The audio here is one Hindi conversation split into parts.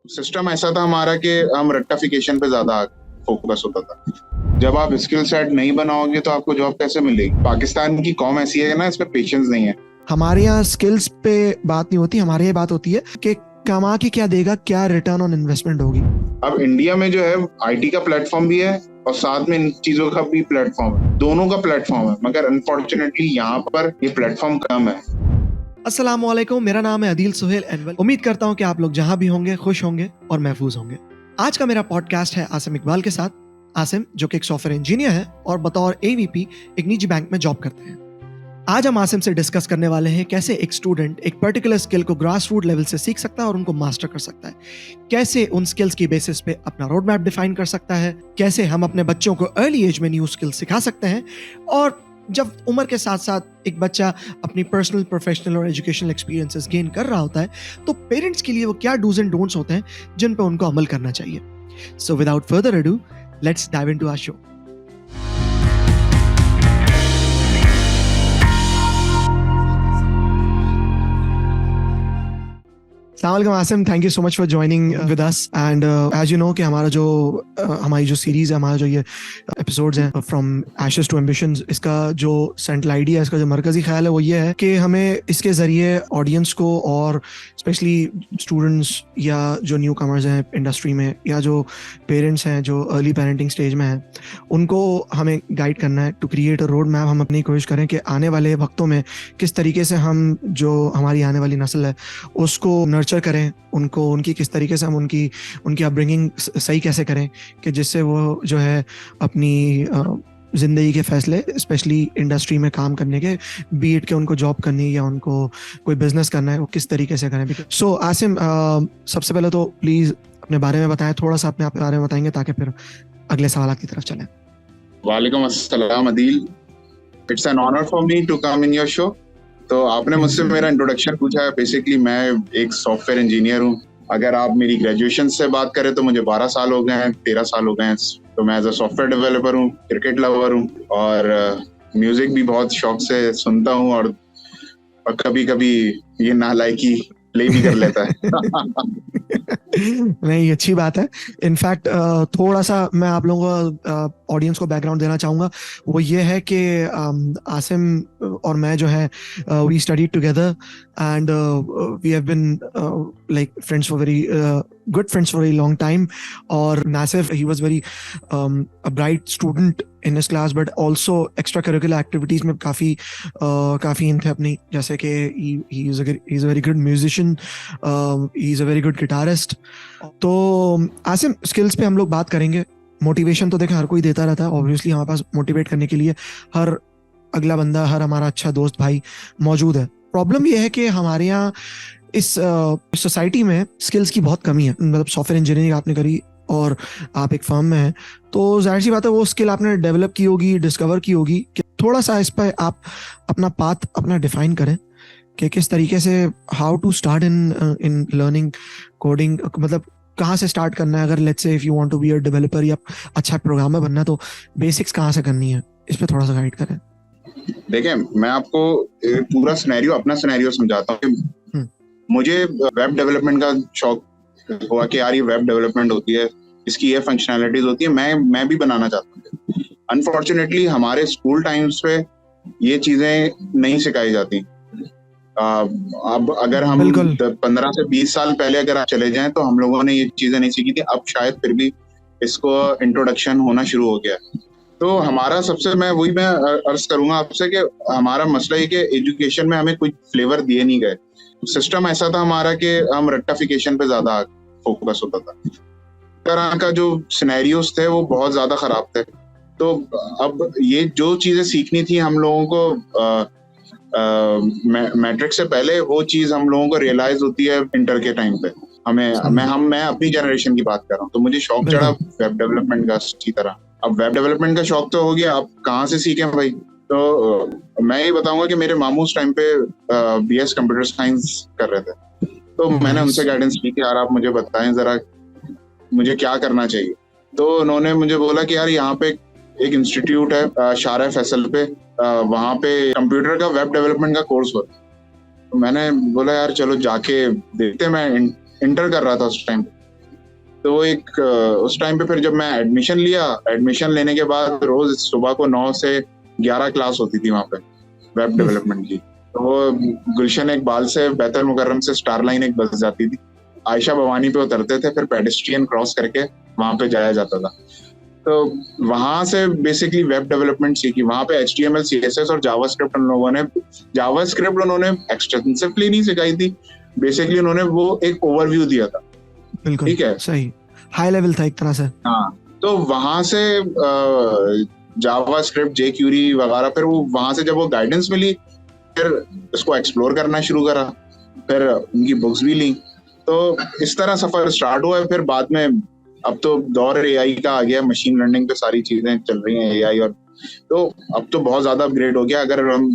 सिस्टम ऐसा था हमारा कि हम रेक्टिफिकेशन पे ज्यादा फोकस होता था। जब आप स्किल सेट नहीं बनाओगे तो आपको जॉब कैसे मिलेगी? पाकिस्तान की कौम ऐसी है ना, इस पे पेशेंस नहीं है। हमारे यहाँ स्किल्स पे बात नहीं होती, हमारे यहाँ बात होती है कि कमा के क्या देगा, क्या रिटर्न ऑन इन्वेस्टमेंट होगी। अब इंडिया में जो है आईटी का प्लेटफॉर्म भी है और साथ में इन चीजों का भी प्लेटफॉर्म है, दोनों का प्लेटफॉर्म है, मगर अनफॉर्चुनेटली यहाँ पर ये प्लेटफॉर्म कम है। अस्सलामुअलैकुम, मेरा नाम है अदील सुहेल एनवल। उम्मीद करता हूँ कि आप लोग जहाँ भी होंगे खुश होंगे और महफूज होंगे। आज का मेरा पॉडकास्ट है आसिम इकबाल के साथ। आसिम जो कि एक सॉफ्टवेयर इंजीनियर है और बतौर एवीपी एक निजी बैंक में जॉब करते हैं। आज हम आसिम से डिस्कस करने वाले हैं कैसे एक स्टूडेंट एक पर्टिकुलर स्किल को ग्रास रूट लेवल से सीख सकता है और उनको मास्टर कर सकता है, कैसे उन स्किल्स की बेसिस पे अपना रोड मैप डिफाइन कर सकता है, कैसे हम अपने बच्चों को अर्ली एज में न्यू स्किल्स सिखा सकते हैं, और जब उम्र के साथ साथ एक बच्चा अपनी पर्सनल, प्रोफेशनल और एजुकेशनल एक्सपीरियंसेस गेन कर रहा होता है तो पेरेंट्स के लिए वो क्या डूज एंड डोंट्स होते हैं जिन पर उनको अमल करना चाहिए। So without further ado, let's dive into our show. अस्सलाम Asim, thank you so much for joining with us. And as you know कि हमारी जो सीरीज है, हमारा जो ये एपिसोड्स हैं फ्रॉम एशेस टू एम्बिशंस, इसका जो सेंट्रल आइडिया है, इसका जो मरकजी ख्याल है वो ये है कि हमें इसके जरिए ऑडियंस को और स्पेशली स्टूडेंट्स या जो न्यू कमर्स हैं इंडस्ट्री में या जो पेरेंट्स हैं जो अर्ली पेरेंटिंग स्टेज में हैं, उनको हमें गाइड करना है to create a road map. हम अपनी कोशिश करें कि आने वाले वक्तों में किस तरीके से हम जो हमारी आने वाली नस्ल है उसको नर्चर करें, उनको उनकी किस तरीके से हम उनकी अपब्रिंगिंग सही कैसे करें कि जिससे वो जो है अपनी ज़िंदगी के फैसले स्पेशली इंडस्ट्री में काम करने के, बीट के उनको जॉब करनी या उनको कोई बिजनेस करना है, वो किस तरीके से करें। सो आसिम, सबसे पहले तो प्लीज़ अपने बारे में बताएं, थोड़ा सा अपने बारे में बताएंगे ताकि फिर अगले सवाल की तरफ चलें। वालेकुम अस्सलाम Adeel, it's an honour for me to come in your show. तो आपने मुझसे मेरा इंट्रोडक्शन पूछा है। बेसिकली मैं एक सॉफ्टवेयर इंजीनियर हूँ। अगर आप मेरी ग्रेजुएशन से बात करें तो मुझे 12 साल हो गए हैं, 13 साल हो गए हैं। तो मैं एज अ सॉफ्टवेयर डेवलपर हूँ, क्रिकेट लवर हूँ और म्यूजिक भी बहुत शौक से सुनता हूँ और कभी कभी ये नालायकी प्ले भी कर लेता है। नहीं, अच्छी बात है। इनफैक्ट थोड़ा सा मैं आप लोगों को ऑडियंस को बैकग्राउंड देना चाहूँगा। वो ये है कि आसिम और मैं जो है we studied together and we have been like friends for very good friends for a long time. और Nasif, he was very a bright student in his class, but also extracurricular activities में काफी इन थे अपनी, जैसे कि he's a very good musician, he's a very good guitarist. तो आसिम, स्किल्स पे हम लोग बात करेंगे। मोटिवेशन तो देखें हर कोई देता रहता है, ऑब्वियसली हमारे पास मोटिवेट करने के लिए हर अगला बंदा, हर हमारा अच्छा दोस्त भाई मौजूद है। प्रॉब्लम ये है कि हमारे यहाँ इस सोसाइटी में स्किल्स की बहुत कमी है। मतलब सॉफ्टवेयर इंजीनियरिंग आपने करी और आप एक फर्म में हैं, तो जाहिर सी बात है वो स्किल आपने डेवलप की होगी, डिस्कवर की होगी। कि थोड़ा सा इस पर आप अपना पाथ अपना डिफाइन करें कि किस तरीके से how to start in learning coding, मतलब कहाँ से स्टार्ट करना है। अगर let's say if you want to be a developer या अच्छा प्रोग्रामर बनना है तो बेसिक्स कहाँ से करनी है, इस पर थोड़ा सा गाइड करें। देखिए, मैं आपको पूरा अपना सिनेरियो समझाता हूँ। मुझे वेब डेवलपमेंट का शौक हुआ कि यार ये वेब डेवलपमेंट होती है, इसकी ये फंक्शनैलिटीज होती है, मैं भी बनाना चाहता हूँ। अनफॉर्चुनेटली हमारे स्कूल टाइम्स पे ये चीजें नहीं सिखाई जाती। अब अगर हम 15 से 20 साल पहले अगर आप चले जाएं तो हम लोगों ने ये चीजें नहीं सीखी थी। अब शायद फिर भी इसको इंट्रोडक्शन होना शुरू हो गया। तो हमारा मैं अर्ज करूंगा आपसे कि हमारा मसला ये कि एजुकेशन में हमें कोई फ्लेवर दिए नहीं गए। सिस्टम ऐसा था हमारा कि हम रेक्टिफिकेशन पे ज्यादा फोकस होता था। तरह का जो सिनेरियोस थे वो बहुत ज्यादा खराब थे। तो अब ये जो चीजें सीखनी थी हम लोगों को मैट्रिक से पहले, वो चीज हम लोगों को रियलाइज होती है इंटर के टाइम पे। मैं अपनी जनरेशन की बात कर रहा हूँ। तो मुझे शौक चढ़ा वेब डेवलपमेंट का अच्छी तरह। अब वेब डेवलपमेंट का शौक तो हो गया, अब कहाँ से सीखें भाई? तो मैं ये बताऊंगा कि मेरे मामू उस टाइम पे BS कंप्यूटर साइंस कर रहे थे। तो मैंने उनसे गाइडेंस की कि यार आप मुझे बताएं जरा मुझे क्या करना चाहिए। तो उन्होंने मुझे बोला कि यार यहाँ पे एक इंस्टीट्यूट है शारा फैसल पे, वहाँ पे कंप्यूटर का वेब डेवलपमेंट का कोर्स होता है। तो मैंने बोला यार चलो जाके देखते। मैं इंटर कर रहा था उस टाइम। तो एक उस टाइम पे फिर जब मैं एडमिशन लिया, एडमिशन लेने के बाद रोज सुबह को 9 से 11 क्लास होती थी वहाँ पे वेब डेवलपमेंट की। तो वो गुलशन इकबाल से बैतुल मुकर्रम से स्टार लाइन एक बस जाती थी, आयशा भवानी पे उतरते थे, फिर पेडेस्ट्रियन क्रॉस करके वहां पे जाया जाता था। तो वहां से बेसिकली वेब डेवलपमेंट सीखी। वहां पे HTML CSS और जावास्क्रिप्ट उन्होंने एक्सटेंसिवली नहीं सिखाई थी, बेसिकली उन्होंने वो एक ओवरव्यू दिया था। बिल्कुल ठीक है, सही, हाई लेवल था एक तरह से। हाँ। तो वहां से जावास्क्रिप्ट, jQuery वगैरह, फिर वो वहां से जब वो गाइडेंस मिली, फिर इसको एक्सप्लोर करना शुरू करा, फिर उनकी बुक्स भी ली। तो इस तरह सफर स्टार्ट हुआ है। फिर बाद में अब तो दौर AI का आ गया, मशीन लर्निंग पे सारी चीजें चल रही हैं, AI, और तो अब तो बहुत ज्यादा अपग्रेड हो गया। अगर हम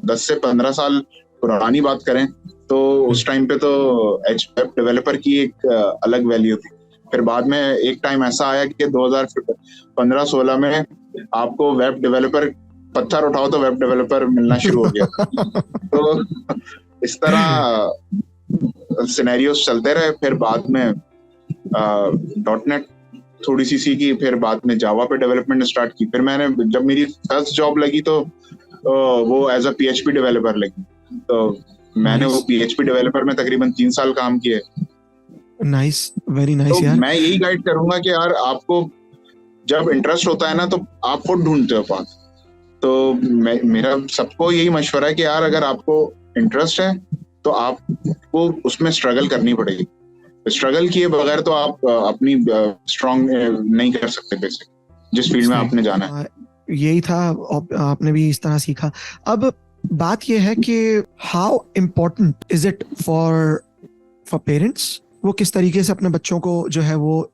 10 से 15 साल पुरानी बात करें तो उस टाइम पे तो वेब डेवलपर की एक अलग वैल्यू थी। फिर बाद में एक टाइम ऐसा आया कि 2015-16 में आपको वेब डेवलपर, पत्थर उठाओ तो वेब डेवलपर मिलना शुरू हो गया। तो इस तरह सिनेरियोस चलते रहे। फिर बाद में .NET थोड़ी सी सीखी, फिर बाद में जावा पे डेवलपमेंट स्टार्ट की। फिर मैंने, जब मेरी फर्स्ट जॉब लगी तो वो एज अ PHP डेवलपर लगी। तो मैंने वो PHP डेवलपर में तकरीबन 3 साल काम किए। नाइस, वेरी नाइस तो यार। मैं यही गाइड करूंगा कि यार आपको जब इंटरेस्ट होता है ना तो आप खुद ढूंढते हो पाथ। तो मेरा सबको यही मशवरा है कि यार अगर आपको इंटरेस्ट है तो आपको उसमें स्ट्रगल करनी पड़ेगी। स्ट्रगल किए बगैर तो आप अपनी स्ट्रॉन्ग नहीं कर सकते बेसिक, जिस फील्ड में आपने जाना है। यही था, आपने भी इस तरह सीखा। अब बात यह है कि how important is it for parents, वो किस तरीके से अपने बच्चों को जो है वो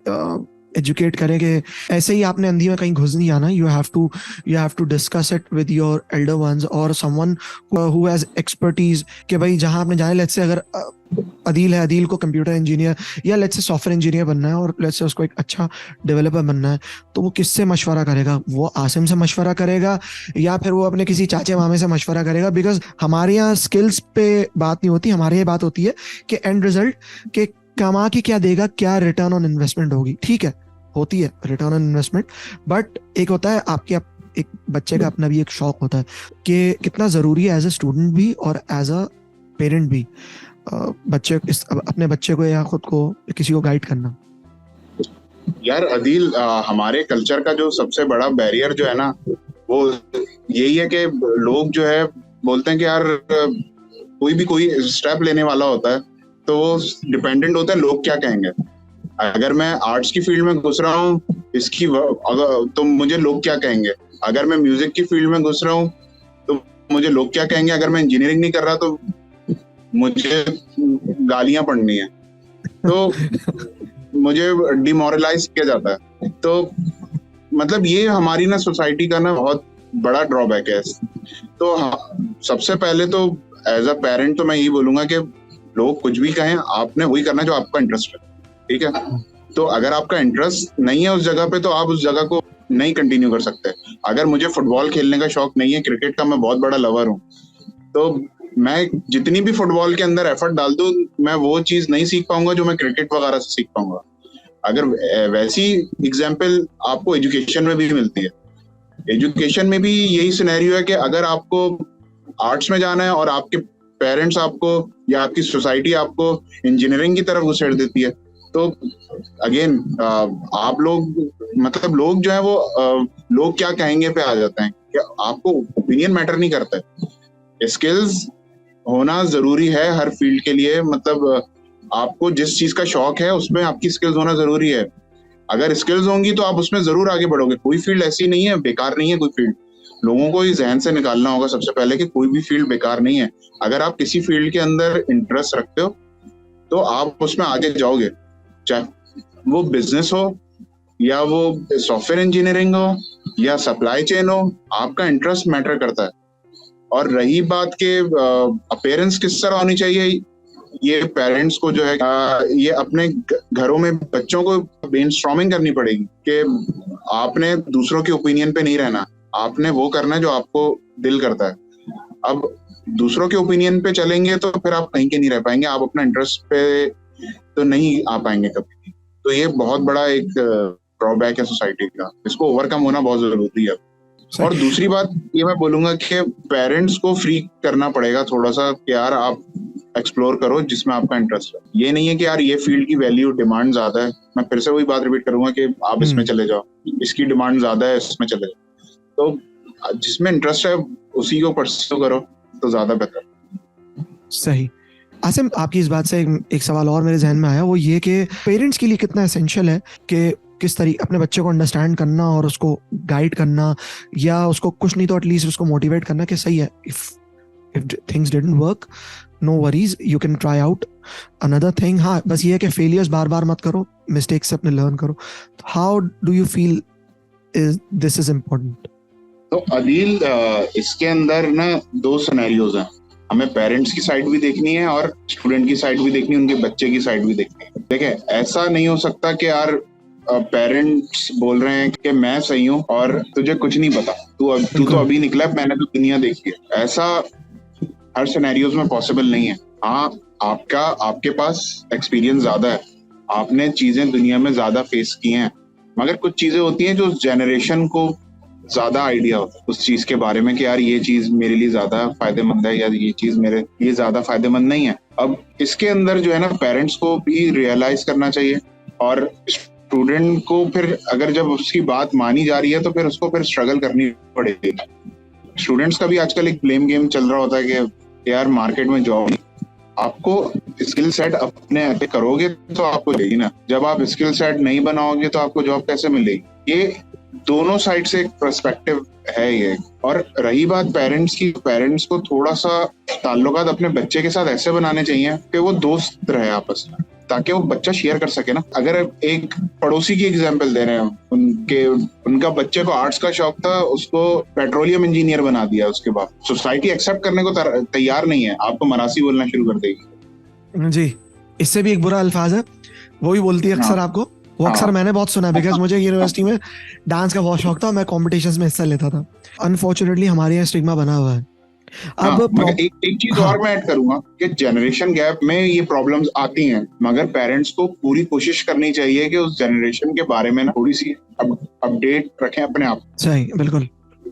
एजुकेट करें कि ऐसे ही आपने अंधी में कहीं घुस नहीं आना। You have to discuss it with your elder ones और समवन हु हैज एक्सपर्टीज, कि भाई जहां आपने जाने, लेट्स से अगर अदील है, अदील को कंप्यूटर इंजीनियर या लेट्स से सॉफ्टवेयर इंजीनियर बनना है और लेट्स से उसको एक अच्छा डेवलपर बनना है, तो वो किससे मशवरा करेगा? वो आसिम से मशवरा करेगा या फिर वो अपने किसी चाचे मामे से मशवरा करेगा? बिकॉज हमारे यहाँ स्किल्स पे बात नहीं होती, हमारे यहाँ बात होती है कि एंड रिजल्ट के कमा के क्या देगा, क्या रिटर्न ऑन इन्वेस्टमेंट होगी। ठीक है, होती है रिटर्न ऑन इन्वेस्टमेंट, बट एक होता है आपके एक बच्चे का अपना भी एक शौक होता है कि कितना जरूरी है एज अ स्टूडेंट भी और एज अ पेरेंट भी बच्चे अपने बच्चे को या खुद को किसी को गाइड करना। यार अदील, हमारे कल्चर का जो सबसे बड़ा बैरियर जो है ना, वो यही है कि लोग जो है बोलते हैं कि यार कोई स्टेप लेने वाला होता है तो वो डिपेंडेंट होता है लोग क्या कहेंगे। अगर मैं आर्ट्स की फील्ड में घुस रहा हूँ तो मुझे लोग क्या कहेंगे। अगर मैं म्यूजिक की फील्ड में घुस रहा हूँ तो मुझे लोग क्या कहेंगे। अगर मैं इंजीनियरिंग नहीं कर रहा तो मुझे गालियां पड़नी है, तो मुझे डिमोरलाइज किया जाता है। तो मतलब ये हमारी ना सोसाइटी का ना बहुत बड़ा ड्रॉबैक है। तो सबसे पहले तो एज अ पेरेंट तो मैं यही बोलूंगा कि लोग कुछ भी कहें, आपने वही करना जो आपका इंटरेस्ट है। ठीक है, तो अगर आपका इंटरेस्ट नहीं है उस जगह पे तो आप उस जगह को नहीं कंटिन्यू कर सकते। अगर मुझे फुटबॉल खेलने का शौक नहीं है, क्रिकेट का मैं बहुत बड़ा लवर हूँ, तो मैं जितनी भी फुटबॉल के अंदर एफर्ट डाल दूं, मैं वो चीज नहीं सीख पाऊंगा जो मैं क्रिकेट वगैरह से सीख पाऊंगा। अगर वैसी एग्जाम्पल आपको एजुकेशन में भी मिलती है। एजुकेशन में भी यही सिनेरियो है कि अगर आपको आर्ट्स में जाना है और आपके पेरेंट्स आपको या आपकी सोसाइटी आपको इंजीनियरिंग की तरफ घुसेड़ देती है, तो अगेन आप लोग मतलब लोग जो है वो लोग क्या कहेंगे पे आ जाते हैं कि आपको ओपिनियन मैटर नहीं करता है। स्किल्स होना जरूरी है हर फील्ड के लिए। मतलब आपको जिस चीज का शौक है उसमें आपकी स्किल्स होना जरूरी है। अगर स्किल्स होंगी तो आप उसमें जरूर आगे बढ़ोगे। कोई फील्ड ऐसी नहीं है, बेकार नहीं है कोई फील्ड। लोगों को ये जहन से निकालना होगा सबसे पहले कि कोई भी फील्ड बेकार नहीं है। अगर आप किसी फील्ड के अंदर इंटरेस्ट रखते हो तो आप उसमें आगे जाओगे, चाहे वो बिजनेस हो या वो सॉफ्टवेयर इंजीनियरिंग हो या सप्लाई चेन हो, आपका इंटरेस्ट मैटर करता है। और रही बात के अपीयरेंस किस तरह होनी चाहिए, ये पेरेंट्स को जो है ये अपने घरों में बच्चों को ब्रेनस्टॉर्मिंग करनी पड़ेगी कि आपने दूसरों के ओपिनियन पे नहीं रहना, आपने वो करना है जो आपको दिल करता है। अब दूसरों के ओपिनियन पे चलेंगे तो फिर आप कहीं के नहीं रह पाएंगे, आप अपना इंटरेस्ट पे तो नहीं आ पाएंगे कभी। तो ये बहुत बड़ा एक ड्रॉबैक है सोसाइटी का, इसको ओवरकम होना बहुत जरूरी है। और दूसरी बात ये मैं बोलूंगा कि पेरेंट्स को फ्री करना पड़ेगा थोड़ा सा कि यार आप एक्सप्लोर करो जिसमें आपका इंटरेस्ट है। ये नहीं है कि यार ये फील्ड की वैल्यू डिमांड ज्यादा है, मैं फिर से वही बात रिपीट करूंगा कि आप इसमें चले जाओ, इसकी डिमांड ज्यादा है, इसमें चले जाओ। तो जिसमें इंटरेस्ट है उसी को परस्यू करो तो ज्यादा बेहतर। सही। आसिम, आपकी इस बात से एक सवाल और मेरे जहन में आया, वो ये कि पेरेंट्स के लिए कितना एसेंशियल है कि किस तरीके अपने बच्चे को अंडरस्टैंड करना और उसको गाइड करना, या उसको कुछ नहीं तो एटलीस्ट उसको मोटिवेट करना कि सही है, if things didn't work, no worries, you can try out another thing. हाँ, बस ये है कि फेलियर्स बार बार मत करो, मिस्टेक्स से अपने लर्न करो। How do you feel this is important? तो अदील, इसके अंदर ना दो सिनेरियोज हैं, हमें पेरेंट्स की साइड भी देखनी है और स्टूडेंट की साइड भी देखनी है, उनके बच्चे की साइड भी देखनी है। देखिए, ऐसा नहीं हो सकता कि यार पेरेंट्स बोल रहे हैं कि मैं सही हूँ और तुझे कुछ नहीं पता, तू तो अभी निकला है, मैंने तो दुनिया देखी है। ऐसा हर सिनेरियोज में पॉसिबल नहीं है। हाँ, आपके पास एक्सपीरियंस ज्यादा है, आपने चीजें दुनिया में ज्यादा फेस की हैं, मगर कुछ चीजें होती हैं जो उस जनरेशन को ज्यादा आइडिया होता है उस चीज के बारे में कि यार ये चीज मेरे लिए ज्यादा फायदेमंद है या ये चीज मेरे लिए ज्यादा फायदेमंद नहीं है। अब इसके अंदर जो है ना, पेरेंट्स को भी रियलाइज करना चाहिए और स्टूडेंट को फिर अगर जब उसकी बात मानी जा रही है तो फिर उसको फिर स्ट्रगल करनी पड़ेगी। स्टूडेंट्स का भी आजकल एक ब्लेम गेम चल रहा होता है कि यार मार्केट में जॉब नहीं, आपको स्किल सेट अपने करोगे तो आपको देगी ना, जब आप स्किल सेट नहीं बनाओगे तो आपको जॉब कैसे मिलेगी। ये दोनों साइड से एक पर्सपेक्टिव है ये। और रही बात पेरेंट्स की, पेरेंट्स को थोड़ा सा ताल्लुकात अपने बच्चे के साथ ऐसे बनाने चाहिए कि वो दोस्त रहे आपस में, ताकि वो बच्चा शेयर कर सके ना। अगर एक पड़ोसी की एग्जांपल दे रहे हैं, उनका बच्चे को आर्ट्स का शौक था, उसको पेट्रोलियम इंजीनियर बना दिया, उसके बाद सोसाइटी एक्सेप्ट करने को तैयार नहीं है, आपको मरासी बोलना शुरू कर देगी। जी, इससे भी एक बुरा अल्फाज है, वो भी बोलती है अक्सर आपको, वो अक्सर मैंने बहुत सुना है, बिकॉज मुझे यूनिवर्सिटी में डांस का बहुत शौक था, मैं कॉम्पिटिशंस में हिस्सा लेता था। अनफॉर्चुनेटली हमारे यहाँ स्टिग्मा बना हुआ है। अब एक चीज और मैं ऐड करूंगा कि जनरेशन गैप में ये प्रॉब्लम्स आती हैं, मगर पेरेंट्स को पूरी कोशिश करनी चाहिए कि उस जनरेशन के बारे में ना थोड़ी सी अपडेट रखें अपने आप। सही, बिल्कुल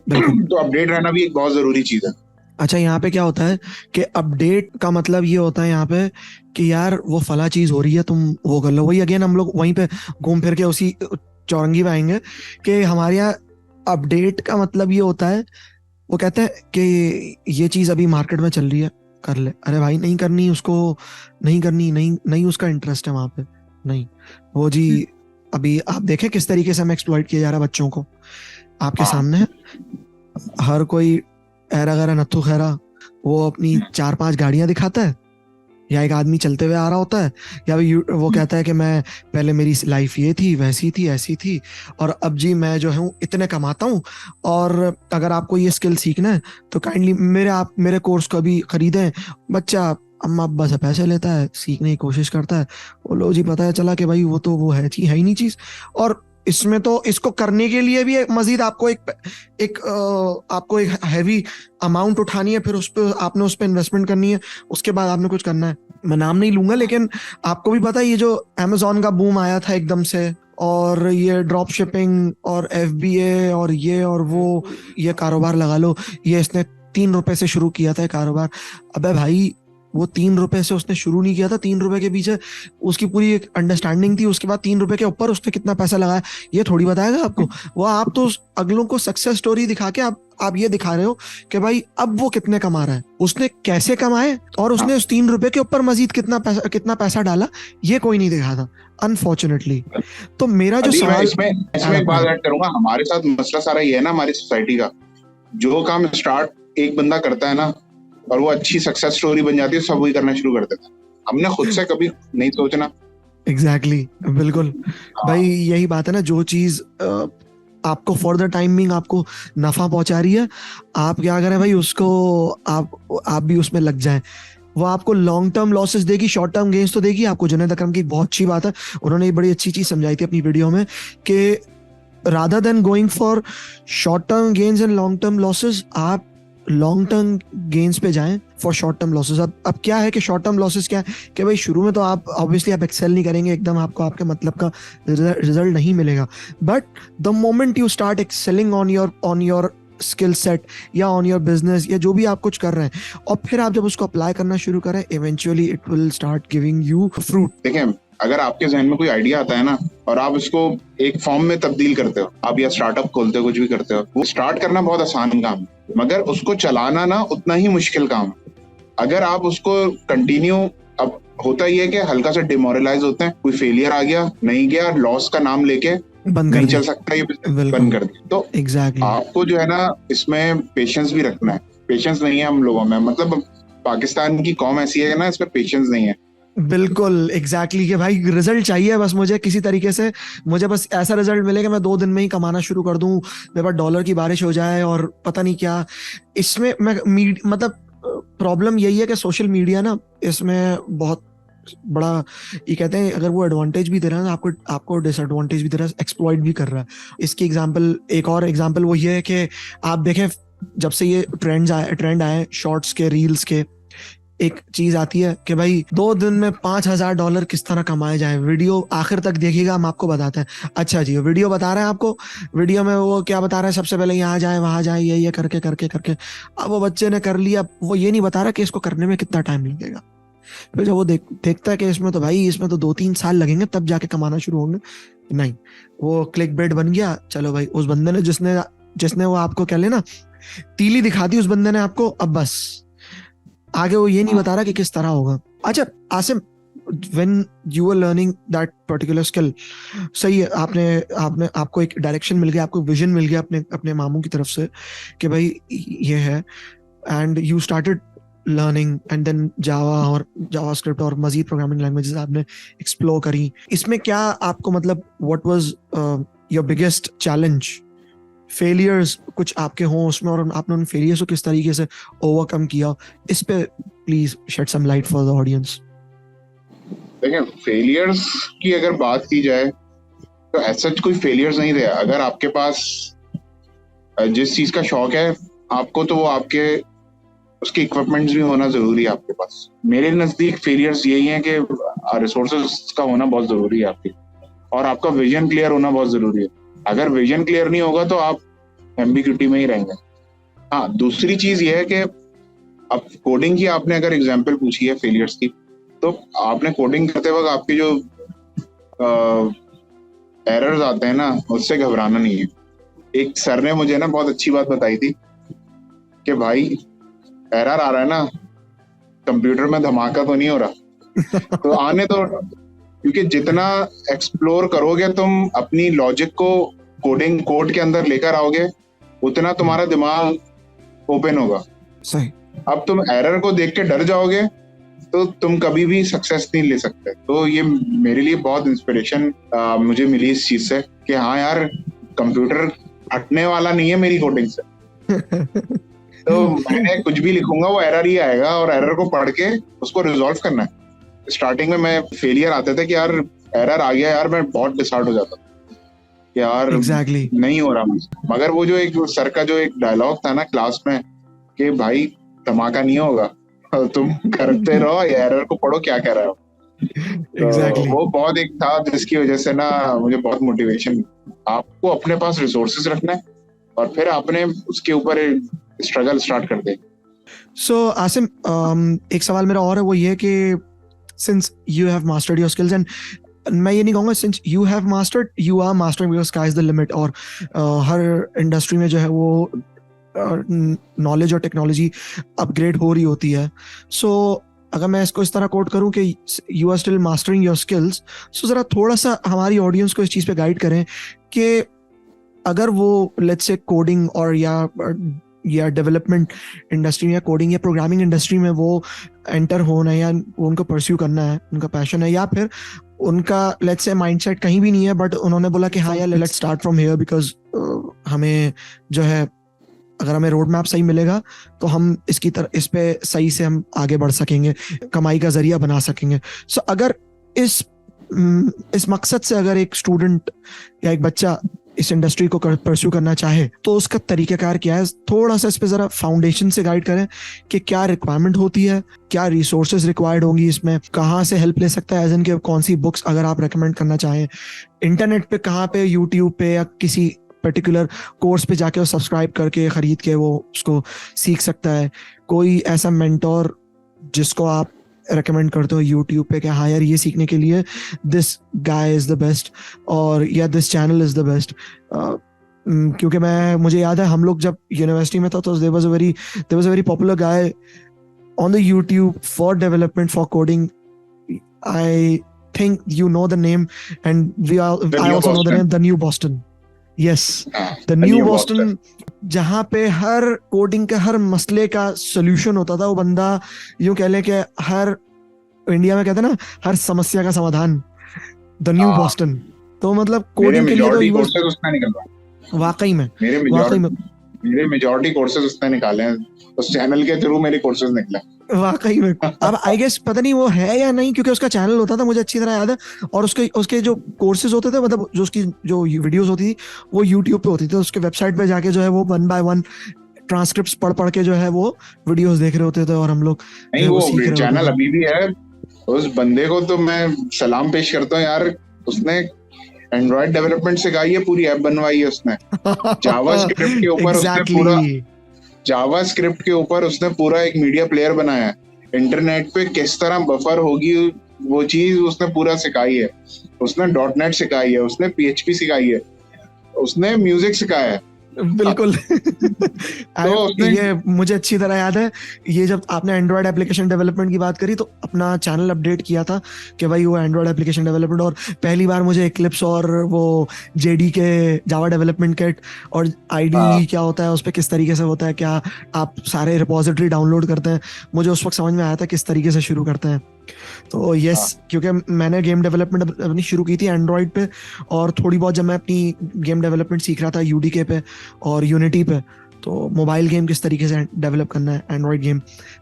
बिल्कुल। तो अपडेट रहना भी एक बहुत जरूरी चीज है। अच्छा, यहाँ पे क्या होता है कि अपडेट का मतलब ये होता है यहाँ पे कि यार वो फला चीज हो रही है, तुम वो कर लो। वही अगेन हम लोग वहीं पे घूम फिर के उसी चौरंगी पे आएंगे कि हमारे यहाँ अपडेट का मतलब ये होता है, वो कहते हैं कि ये चीज अभी मार्केट में चल रही है, कर ले। अरे भाई, नहीं करनी उसको, नहीं करनी, नहीं उसका इंटरेस्ट है वहां पे, नहीं वो जी। अभी आप देखें किस तरीके से हमें एक्सप्लॉइट किया जा रहा है बच्चों को, आपके सामने हर कोई ऐरा गैरा नत्थु खैरा वो अपनी 4-5 गाड़ियां दिखाता है, या एक आदमी चलते हुए आ रहा होता है, या वो कहता है कि मैं पहले मेरी लाइफ ये थी, वैसी थी, ऐसी थी, और अब जी मैं जो हूँ इतने कमाता हूँ, और अगर आपको ये स्किल सीखना है तो काइंडली मेरे कोर्स को भी खरीदें। बच्चा अम्मा अब्बा से पैसे लेता है, सीखने की कोशिश करता है, वो लो जी, पता है चला कि भाई वो तो वो है ही नहीं चीज। और इसमें तो इसको करने के लिए भी मजीद आपको आपको एक हैवी अमाउंट उठानी है, फिर आपने उस पर इन्वेस्टमेंट करनी है, उसके बाद आपने कुछ करना है। मैं नाम नहीं लूंगा, लेकिन आपको भी पता है ये जो अमेज़न का बूम आया था एकदम से, और ये ड्रॉप शिपिंग और FBA और ये और वो, ये कारोबार लगा लो, ये इसने 3 रुपए से शुरू किया था कारोबार। अबे भाई, वो 3 रुपए से उसने शुरू नहीं किया था, 3 रुपए के पीछे उसकी पूरी एक अंडरस्टैंडिंग थी, उसके बाद 3 रुपए के ऊपर उसने कितना पैसा लगाया ये थोड़ी बताएगा आपको वो। आप तो अगलों को सक्सेस स्टोरी दिखा के आप ये दिखा रहे हो कि भाई अब वो कितने कमा रहा है, उसने कैसे कमाए, और उसने उस 3 रुपए के ऊपर मजीद कितना पैसा डाला, ये कोई नहीं दिखा था, अनफॉर्चुनेटली। तो मेरा जो सवाल, इसमें एक बात ऐड करूंगा, हमारे साथ मसला सारा ये है ना, हमारी सोसाइटी का जो काम स्टार्ट एक बंदा करता है ना और वो अच्छी सक्सेस स्टोरी बन जाती है, सब वही करना शुरू कर देता है, हमने खुद से कभी नहीं सोचना। एग्जैक्टली, बिल्कुल भाई, यही बात है ना, जो चीज आपको फॉर द टाइम बिंग आपको नफा पहुंचा रही है, आप क्या करें भाई, उसको आप भी उसमें लग जाएं। वो आपको लॉन्ग टर्म लॉसेस देगी, शॉर्ट टर्म गेन्स तो देगी आपको। जुनैद अकरम की बहुत अच्छी बात है, उन्होंने एक बड़ी अच्छी चीज समझाई थी अपनी वीडियो में कि rather than going for short term gains and long term losses, आप लॉन्ग टर्म गेन्स पे जाएं फॉर शॉर्ट टर्म लॉसेस। अब क्या है कि शॉर्ट टर्म लॉसेस क्या है कि भाई शुरू में तो आप ऑब्वियसली आप एक्सेल नहीं करेंगे एकदम, आपको आपके मतलब का रिजल्ट नहीं मिलेगा, but the moment you start excelling on your skill set या ऑन योर बिजनेस या जो भी आप कुछ कर रहे हैं, और फिर आप जब उसको अप्लाई करना शुरू करें, eventually it will start giving you fruit. देखिए, अगर आपके जहन में कोई आइडिया आता है ना और आप उसको एक फॉर्म में तब्दील करते हो, आप या स्टार्टअप खोलते हो, कुछ भी करते हो, वो स्टार्ट करना बहुत आसान काम है, मगर उसको चलाना ना उतना ही मुश्किल काम है। अगर आप उसको कंटिन्यू, अब होता ही है कि हल्का सा डिमोरलाइज होते हैं, कोई फेलियर आ गया, नहीं गया, लॉस का नाम लेके बंद नहीं कर चल सकता, ये बंद कर दिया। तो एग्जैक्टली आपको जो है ना इसमें पेशेंस भी रखना है। पेशेंस नहीं है हम लोगों में, मतलब पाकिस्तान की कौम ऐसी है ना, इसमें पेशेंस नहीं है। बिल्कुल एग्जैक्टली कि भाई रिजल्ट चाहिए बस मुझे किसी तरीके से, मुझे बस ऐसा रिजल्ट मिले कि मैं 2 दिन में ही कमाना शुरू कर दूं, मेरे पास डॉलर की बारिश हो जाए और पता नहीं क्या। इसमें मैं मतलब प्रॉब्लम यही है कि सोशल मीडिया ना इसमें बहुत बड़ा, ये कहते हैं अगर वो एडवांटेज भी दे रहा है ना आपको, आपको डिसएडवांटेज भी दे रहा है, एक्सप्लॉइट भी कर रहा है। इसकी एग्जांपल, एक और एग्जांपल वो ये है कि आप देखें जब से ये ट्रेंड आए शॉर्ट्स के, रील्स के, एक चीज आती है कि भाई 2 दिन में $5,000 किस तरह कमाए जाए। वीडियो आखिर तक देखिएगा, हम आपको बताते हैं। अच्छा जी, वीडियो बता रहे हैं आपको, वीडियो में वो क्या बता रहे हैं, सबसे पहले यहाँ जाए वहां जाए, ये करके करके करके अब वो बच्चे ने कर लिया, वो ये नहीं बता रहा कि इसको करने में कितना टाइम लगेगा। फिर जब वो देखता है कि इसमें तो भाई इसमें तो 2-3 साल लगेंगे तब जाके कमाना शुरू होंगे, नहीं, वो क्लिक बेट बन गया। चलो भाई, उस बंदे ने जिसने वो आपको कह लेना तीली दिखा दी उस बंदे ने आपको, अब बस आगे वो ये नहीं बता रहा कि किस तरह होगा। अच्छा Asim, when you were learning that particular skill, सही है, आपको एक डायरेक्शन मिल गया, आपको विजन मिल गया अपने मामू की तरफ से कि भाई ये है, and you started learning, and then Java और जावास्क्रिप्ट और मजीद प्रोग्रामिंग लैंग्वेजेस आपने एक्सप्लोर करी। इसमें क्या आपको मतलब what was your biggest challenge, failures कुछ आपके हों उसमें, और आपने उन फेलियर्स को किस तरीके से ओवरकम किया, इस पे please shed some light for the audience. देखिए, फेलियर्स की अगर बात की जाए तो ऐसा कोई फेलियर्स नहीं थे। अगर आपके पास जिस चीज का शौक है आपको, तो वो आपके उसके इक्विपमेंट्स भी होना जरूरी है आपके पास। मेरे नजदीक फेलियर्स यही है कि रिसोर्सेज का होना बहुत जरूरी है आपकी, और आपका विजन क्लियर होना बहुत जरूरी है। अगर विजन क्लियर नहीं होगा तो आप एम्बिग्यूटी में ही रहेंगे। हाँ, दूसरी चीज ये है कि अब कोडिंग की आपने अगर एग्जांपल पूछी है फेलियर्स की, तो आपने कोडिंग करते वक्त आपके जो एरर्स आते हैं ना, उससे घबराना नहीं है। एक सर ने मुझे ना बहुत अच्छी बात बताई थी कि भाई एरर आ रहा है ना, कंप्यूटर में धमाका तो नहीं हो रहा तो आने तो, क्योंकि जितना एक्सप्लोर करोगे तुम अपनी लॉजिक को कोड के अंदर लेकर आओगे, उतना तुम्हारा दिमाग ओपन होगा। सही। अब तुम एरर को देख के डर जाओगे तो तुम कभी भी सक्सेस नहीं ले सकते। तो ये मेरे लिए बहुत इंस्पिरेशन मुझे मिली इस चीज से कि हाँ यार, कंप्यूटर हटने वाला नहीं है मेरी कोडिंग से तो मैंने कुछ भी लिखूंगा वो एरर ही आएगा, और एरर को पढ़ के उसको रिजॉल्व करना है। स्टार्टिंग में मैं फेलियर आते थे कि यार एरर आ गया यार, मैं बहुत डिसहार्ट हो जाता कि यार Exactly. नहीं हो रहा मुझे। मगर वो जो एक सर का जो एक डायलॉग था ना क्लास में कि भाई धमाका नहीं होगा, तुम करते रहो, एरर को पढ़ो क्या कह रहे हो। Exactly. वो बहुत एक था जिसकी वजह से ना मुझे बहुत मोटिवेशन। आपको अपने पास रिसोर्सेज रखना है और फिर आपने उसके ऊपर स्ट्रगल स्टार्ट कर दे। सो आसिम, एक सवाल मेरा और है, वो ये कि since you have mastered your skills, and मैं ये नहीं कहूँगा since you have mastered, you are mastering because sky is the limit, और हर इंडस्ट्री में जो है वो नॉलेज और टेक्नोलॉजी अपग्रेड हो रही होती है। सो अगर मैं इसको इस तरह कोट करूं कि you are still mastering your skills, so जरा थोड़ा सा हमारी ऑडियंस को इस चीज़ पे गाइड करें कि अगर वो लेट्स से कोडिंग और या डेवलपमेंट इंडस्ट्री में या कोडिंग या प्रोग्रामिंग इंडस्ट्री में वो एंटर होना है, या उनको परस्यू करना है, उनका पैशन है, या फिर उनका लेट्स से माइंडसेट कहीं भी नहीं है, बट उन्होंने बोला कि हाँ यार let's start from here because हमें जो है, अगर हमें रोड मैप सही मिलेगा तो हम इस पे सही से हम आगे बढ़ सकेंगे, कमाई का जरिया बना सकेंगे। सो अगर इस मकसद से अगर एक स्टूडेंट या एक बच्चा इस इंडस्ट्री को परस्यू करना चाहे तो उसका तरीकाकार क्या है, थोड़ा सा इस पे जरा फाउंडेशन से गाइड करें कि क्या रिक्वायरमेंट होती है, क्या रिसोर्सेज रिक्वायर्ड होंगी, इसमें कहाँ से हेल्प ले सकता है, एज इन के कौन सी बुक्स अगर आप रेकमेंड करना चाहें, इंटरनेट पे कहाँ पे, यूट्यूब पे या किसी पर्टिकुलर कोर्स पे जाके वो सब्सक्राइब करके खरीद के वो उसको सीख सकता है, कोई ऐसा मेंटोर जिसको आप रेकमेंड करते हो यूट्यूब पे कि हाँ यार ये सीखने के लिए this guy is the best और या this channel is the best. क्योंकि मुझे याद है हम लोग जब यूनिवर्सिटी में था तो there was a very popular guy on the YouTube for development for coding, I think you know the name and I also know the name, The New Boston. Yes, The New Boston, जहाँ पे हर कोडिंग के हर मसले का सोल्यूशन होता था। वो बंदा यूं कह ले कि हर इंडिया में कहते हैं ना हर समस्या का समाधान, The New Boston। तो मतलब कोडिंग के लिए तो कोर्सेज उसने निकलवाए, वाकई में मेरे मेजॉरिटी कोर्सेज उसने निकाले हैं, उस चैनल के थ्रू मेरे कोर्सेज निकले वाकई में। अब आई गेस पता नहीं वो है या नहीं, क्योंकि उसका चैनल होता था मुझे अच्छी तरह याद है, और उसके जो कोर्सेज होते थे, मतलब जो उसकी जो वीडियोस होती थी वो यूट्यूब पे होती थी, तो उसके वेबसाइट पे जाके जो है वो 1 by 1 ट्रांसक्रिप्ट्स पढ़ के जो है वो वीडियोस देख रहे होते थे और हम लोग नहीं, वो चैनल अभी भी है। उस बंदे को तो मैं सलाम पेश करता हूँ यार, उसने एंड्रॉइड डेवलपमेंट सिखाई है, पूरी ऐप बनवाई है उसने जावास्क्रिप्ट के ऊपर। उसने पूरा जावास्क्रिप्ट के ऊपर उसने पूरा एक मीडिया प्लेयर बनाया है, इंटरनेट पे किस तरह बफर होगी वो चीज उसने पूरा सिखाई है। उसने .NET सिखाई है, उसने PHP सिखाई है, उसने म्यूजिक सिखाया है। बिल्कुल तो ये मुझे अच्छी तरह याद है, ये जब आपने एंड्रॉयड एप्लीकेशन डेवलपमेंट की बात करी तो अपना चैनल अपडेट किया था कि भाई वो एंड्रॉयड एप्लीकेशन डेवलपमेंट, और पहली बार मुझे इक्लिप्स और वो JDK जावा डेवलपमेंट किट और IDE क्या होता है, उस पर किस तरीके से होता है, क्या आप सारे रिपोजिटरी डाउनलोड करते हैं, मुझे उस वक्त समझ में आया था किस तरीके से शुरू करते हैं। तो यस, क्योंकि मैंने गेम डेवलपमेंट अपनी शुरू की थी एंड्रॉयड पे, और थोड़ी बहुत जब मैं अपनी गेम डेवलपमेंट सीख रहा था UDK पे और यूनिटी पे, तो मोबाइल गेम किस तरीके से डेवलप करना है, एंड्रॉयड गेम,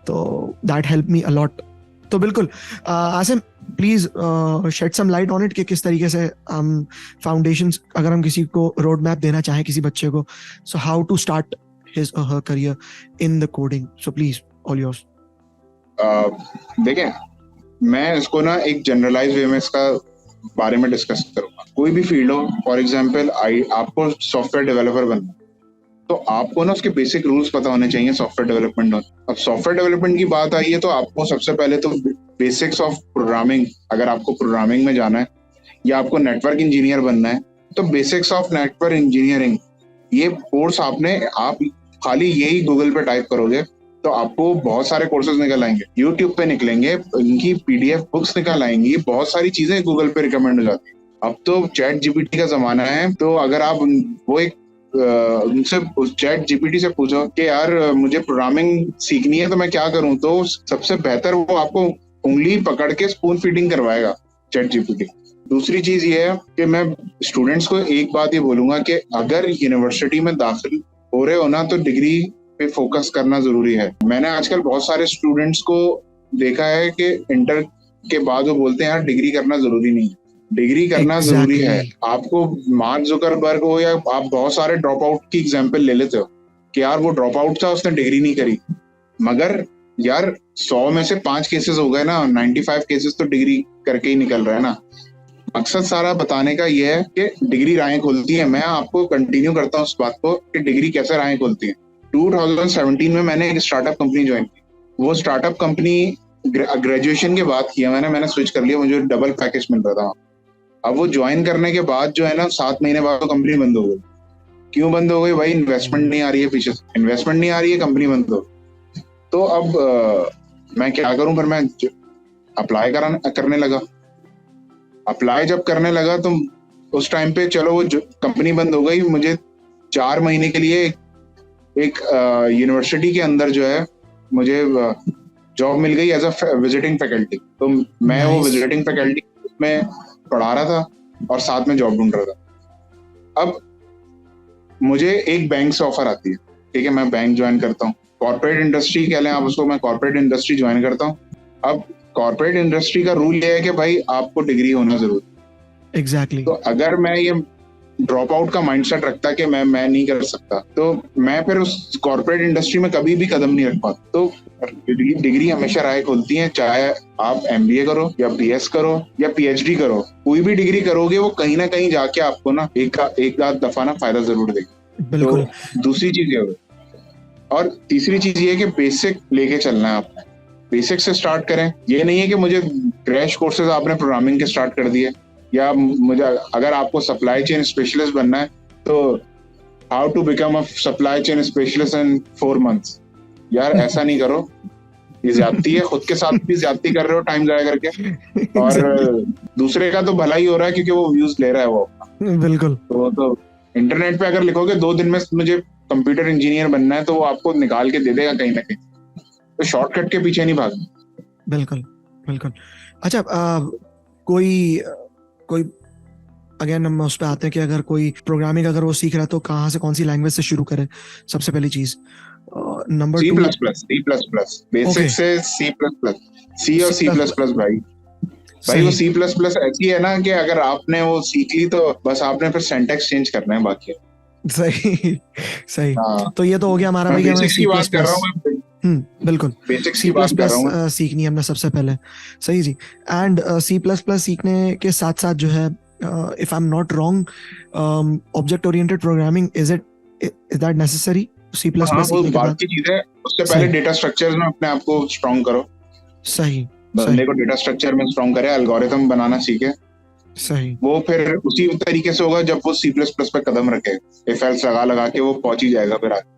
तो दैट हेल्प मी अलॉट। तो बिल्कुल Asim please shed some light on it कि किस तरीके से हम फाउंडेशंस, अगर हम किसी को रोड मैप देना चाहें किसी बच्चे को, so how to start his और her career in the coding, so please all yours. देखिए, मैं इसको ना एक जनरलाइज वे में इसका बारे में डिस्कस करूंगा। कोई भी फील्ड हो, फॉर एग्जांपल आपको सॉफ्टवेयर डेवलपर बनना, तो आपको ना उसके बेसिक रूल्स पता होने चाहिए सॉफ्टवेयर डेवलपमेंट में। अब सॉफ्टवेयर डेवलपमेंट की बात आई है तो आपको सबसे पहले तो बेसिक्स ऑफ प्रोग्रामिंग, अगर आपको प्रोग्रामिंग में जाना है या आपको नेटवर्क इंजीनियर बनना है, तो बेसिक्स ऑफ नेटवर्क इंजीनियरिंग, ये कोर्स आप खाली यही गूगल पे टाइप करोगे तो आपको बहुत सारे कोर्सेज निकल आएंगे, यूट्यूब पे निकलेंगे, इनकी PDF बुक्स निकल आएंगी, बहुत सारी चीजें गूगल पे रिकमेंड हो जाती है। अब तो ChatGPT का जमाना है, तो अगर आप वो एक उनसे ChatGPT से पूछो कि यार मुझे प्रोग्रामिंग सीखनी है तो मैं क्या करूं, तो सबसे बेहतर वो आपको उंगली पकड़ के स्पून फीडिंग करवाएगा ChatGPT। दूसरी चीज ये है कि मैं स्टूडेंट्स को एक बात ये बोलूंगा कि अगर यूनिवर्सिटी में दाखिल हो रहे हो ना, तो डिग्री पे फोकस करना जरूरी है। मैंने आजकल बहुत सारे स्टूडेंट्स को देखा है कि इंटर के बाद वो बोलते हैं यार डिग्री करना जरूरी नहीं है। डिग्री करना जरूरी है। आपको मार्क जुकरबर्ग हो या आप बहुत सारे ड्रॉप आउट की एग्जांपल ले लेते हो कि यार वो ड्रॉप आउट था, उसने डिग्री नहीं करी, मगर यार 100 में से 5 केसेस हो गए ना, 95 केसेस तो डिग्री करके ही निकल रहा है ना। मकसद सारा बताने का ये है कि डिग्री राहें खोलती है। मैं आपको कंटिन्यू करता हूँ उस बात को कि डिग्री कैसे राहें खोलती है। 2017 में मैंने एक स्टार्टअप कंपनी ज्वाइन की। वो स्टार्टअप कंपनी ग्रेजुएशन के बाद किया मैंने स्विच कर लिया, मुझे डबल पैकेज मिल रहा था। अब वो ज्वाइन करने के बाद जो है ना 7 महीने बाद कंपनी बंद हो गई। क्यों बंद हो गई भाई? इन्वेस्टमेंट नहीं आ रही है, पीछे इन्वेस्टमेंट नहीं आ रही है, कंपनी बंद हो। तो अब मैं क्या करूं, फिर मैं अप्लाई करने लगा। अप्लाई जब करने लगा तो उस टाइम पे चलो वो कंपनी बंद हो गई, मुझे 4 महीने के लिए एक यूनिवर्सिटी के अंदर जो है मुझे जॉब मिल गई एज अ विजिटिंग फैकल्टी। तो मैं वो विजिटिंग फैकल्टी में पढ़ा रहा था और साथ में जॉब ढूंढ रहा था। अब मुझे एक बैंक से ऑफर आती है, ठीक है, मैं बैंक ज्वाइन करता हूँ, कॉर्पोरेट इंडस्ट्री कह लें आप उसको, मैं कॉर्पोरेट इंडस्ट्री ज्वाइन करता हूँ। अब कॉर्पोरेट इंडस्ट्री का रूल ये है कि भाई आपको डिग्री होना जरूरी। एग्जैक्टली। तो अगर मैं ये ड्रॉप आउट का माइंडसेट रखता है कि मैं नहीं कर सकता, तो मैं फिर उस कॉर्पोरेट इंडस्ट्री में कभी भी कदम नहीं रख पाता। तो डिग्री हमेशा राह खुलती है, चाहे आप एमबीए करो या बीएस करो या पीएचडी करो, कोई भी डिग्री करोगे वो कहीं ना कहीं जाके आपको ना एक आध दफा ना फायदा जरूर देगी। बिल्कुल। तो दूसरी चीज ये, और तीसरी चीज ये कि बेसिक लेके चलना है आपने, बेसिक से स्टार्ट करें। ये नहीं है कि मुझे क्रैश कोर्सेज आपने प्रोग्रामिंग के स्टार्ट कर दिए, या मुझे अगर आपको सप्लाई चेन स्पेशलिस्ट बनना है तो how to become a supply chain specialist in 4 months। यार ऐसा नहीं करो, ये ज्यादती है, खुद के साथ भी ज्यादती कर रहे हो टाइम जाया करके, और दूसरे का तो भला ही हो रहा है क्योंकि वो व्यूज ले रहा है वो। बिल्कुल। तो इंटरनेट पे अगर लिखोगे 2 दिन में मुझे कंप्यूटर इंजीनियर बनना है, तो वो आपको निकाल के दे देगा कहीं ना कहीं। तो शॉर्टकट के पीछे नहीं भागना। बिल्कुल बिल्कुल। अच्छा, कोई अगेन हम उस पे आते हैं कि अगर कोई प्रोग्रामिंग अगर वो सीख रहा है तो कहाँ से, कौन सी लैंग्वेज से शुरू करे? सबसे पहली चीज। नंबर 2, C++, बेसिक से C और C++। भाई वो C++ ऐसी है ना कि अगर आपने वो सीख ली तो बस आपने फिर सिंटैक्स चेंज करना है बाकी। सही सही। हाँ, तो ये तो हो गया हमारा भाई, बेसिक्स की बात कर रहा हूँ। बिल्कुल, बेसिक्स की बात कर रहा हूँ। सीखनी है हमने सबसे पहले। सही जी। एंड C++ सीखने के साथ साथ जो है, if I am not wrong, object oriented programming, is that necessary C++ सीखने के बाद? की चीज है, उससे पहले डेटा स्ट्रक्चर्स में अपने आप को स्ट्रॉन्ग करो। सही। बंदे को डेटा स्ट्रक्चर में स्ट्रॉन्ग करे, एल्गोरिथम बनाना सीखे। सही। वो फिर उसी तरीके से होगा जब वो C++ पे कदम रखे, इफ एल्स लगा के वो पहुंच ही जाएगा फिर आगे।